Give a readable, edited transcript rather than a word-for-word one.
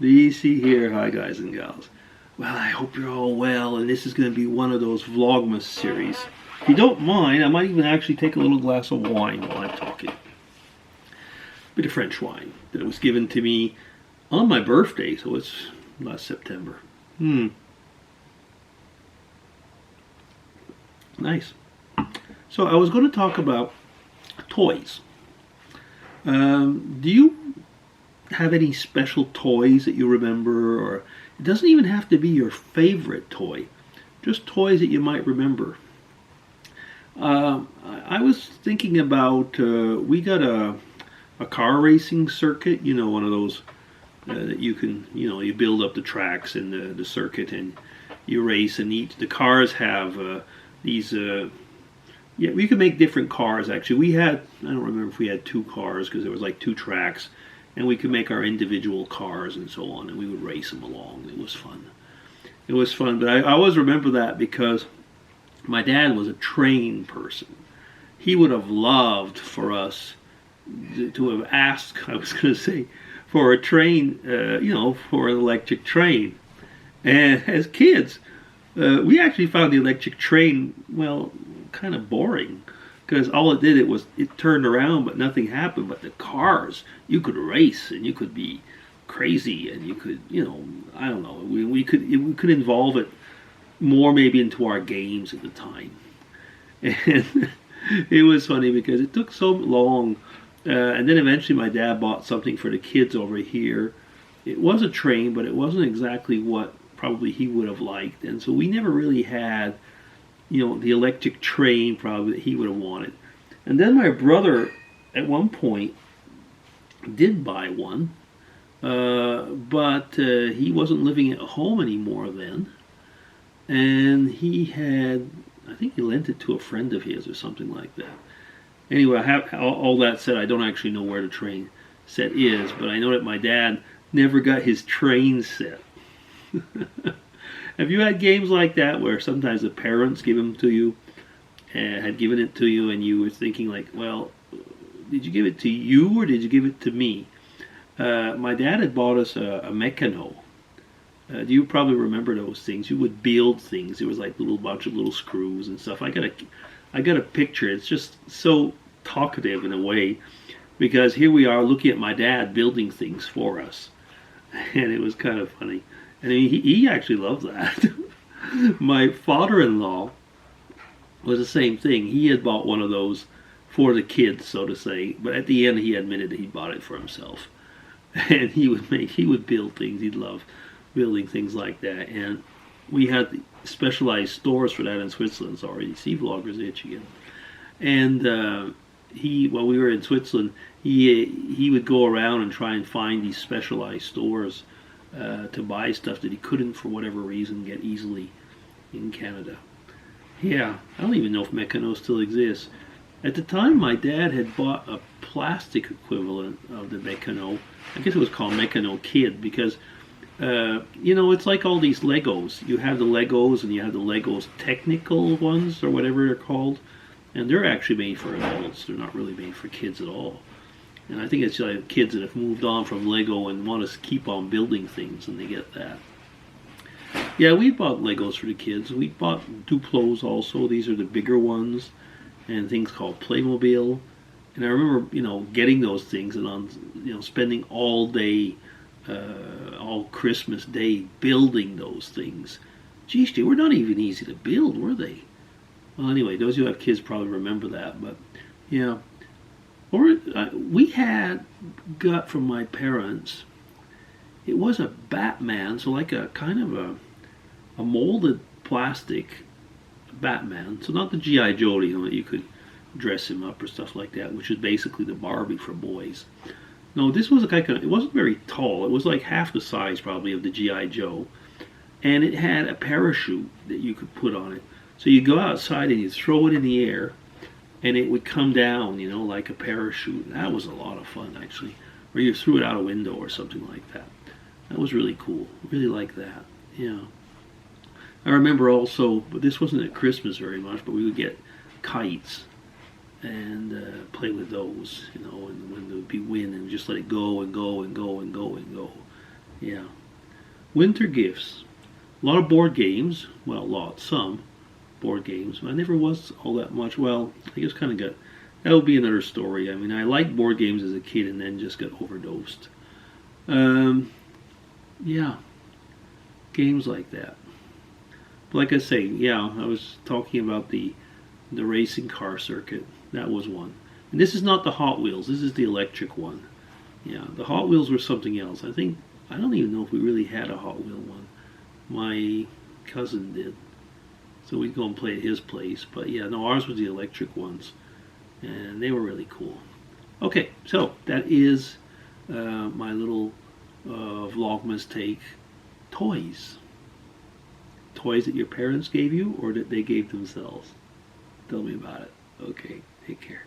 Do you see here? Hi, guys and gals. Well, I hope you're all well, and this is going to be one of those Vlogmas series. If you don't mind, I might even actually take a little glass of wine while I'm talking. A bit of French wine that was given to me on my birthday, so it's last September. Nice. So I was going to talk about toys. Do you have any special toys that you remember? Or it doesn't even have to be your favorite toy, just toys that you might remember. I was thinking about, we got a car racing circuit, you know, one of those that you can, you know, you build up the tracks in the circuit and you race, and the cars have these, yeah, we could make different cars actually. We had, I don't remember if we had 2 cars because there was like 2 tracks, and we could make our individual cars and so on, and we would race them along. It was fun. It was fun, but I always remember that because my dad was a train person. He would have loved for us to have asked, I was going to say, for a train, you know, for an electric train. And as kids, we actually found the electric train, well, kind of boring, because all it did, it turned around but nothing happened. But the cars, you could race and you could be crazy and you could, you know, I don't know, we could involve it more maybe into our games at the time. And it was funny because it took so long, and then eventually my dad bought something for the kids over here. It was a train, but it wasn't exactly what probably he would have liked, and so we never really had, you know, the electric train probably that he would have wanted. And then my brother at one point did buy one, but he wasn't living at home anymore then, and he had, I think he lent it to a friend of his or something like that. Anyway, I have all that said, I don't actually know where the train set is, but I know that my dad never got his train set. Have you had games like that where sometimes the parents give them to you, and had given it to you, and you were thinking like, well, did you give it to you or did you give it to me? My dad had bought us a Meccano. Do you probably remember those things? You would build things. There was like a little bunch of little screws and stuff. I got a picture. It's just so talkative in a way, because here we are looking at my dad building things for us, and it was kind of funny. I mean, he actually loved that. My father-in-law was the same thing. He had bought one of those for the kids, so to say, but at the end he admitted that he bought it for himself. And he would build things. He'd love building things like that. And we had specialized stores for that in Switzerland. Sorry, you see Vlogger's itch again. And while we were in Switzerland, he would go around and try and find these specialized stores to buy stuff that he couldn't, for whatever reason, get easily in Canada. Yeah, I don't even know if Meccano still exists. At the time, my dad had bought a plastic equivalent of the Meccano. I guess it was called Meccano Kid, because, you know, it's like all these Legos. You have the Legos, and you have the Legos technical ones, or whatever they're called. And they're actually made for adults. They're not really made for kids at all. And I think it's like kids that have moved on from Lego and want to keep on building things, and they get that. Yeah, we bought Legos for the kids. We bought Duplos also. These are the bigger ones, and things called Playmobil. And I remember, you know, getting those things and spending all day, all Christmas Day building those things. Geez, they were not even easy to build, were they? Well, anyway, those who have kids probably remember that, but yeah. Or we had got from my parents, it was a Batman, so like a kind of a molded plastic Batman. So not the G.I. Joe, you know, that you could dress him up or stuff like that, which is basically the Barbie for boys. No, this was it wasn't very tall. It was like half the size probably of the G.I. Joe. And it had a parachute that you could put on it. So you go outside and you throw it in the air, and it would come down, you know, like a parachute. That was a lot of fun, actually. Or you threw it out a window or something like that. That was really cool. Really like that. Yeah. I remember also, but this wasn't at Christmas very much, but we would get kites and play with those, you know, and when there would be wind, and just let it go and go and go and go and go. Yeah. Winter gifts. A lot of board games. Well, some board games. I never was all that much. Well, I just kind of got. That would be another story. I mean, I liked board games as a kid and then just got overdosed. Um, yeah, games like that. But like I say, yeah, I was talking about the racing car circuit. That was one. And this is not the Hot Wheels. This is the electric one. Yeah, the Hot Wheels were something else. I don't even know if we really had a Hot Wheel one. My cousin did. So we'd go and play at his place. But yeah, no, ours was the electric ones. And they were really cool. Okay, so that is my little Vlogmas take. Toys. Toys that your parents gave you or that they gave themselves? Tell me about it. Okay, take care.